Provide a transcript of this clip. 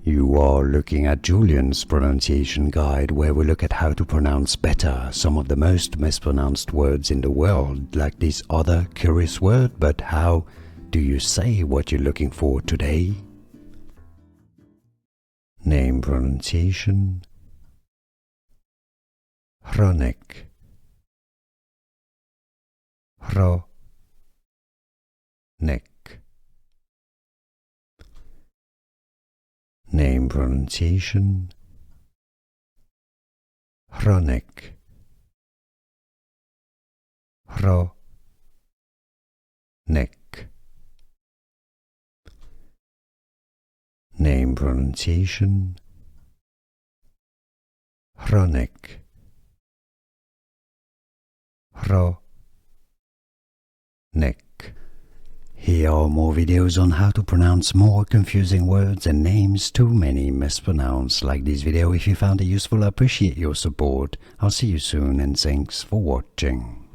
You are looking at Julian's pronunciation guide, where we look at how to pronounce better some of the most mispronounced words in the world, like this other curious word. But how do you say what you're looking for today? Name pronunciation: Hronek, Hronek. Name pronunciation: Hronek, Hronek. Name pronunciation: Hronek, Hronek. Here are more videos on how to pronounce more confusing words and names too many mispronounced. Like this video if you found it useful. I appreciate your support. I'll see you soon and thanks for watching.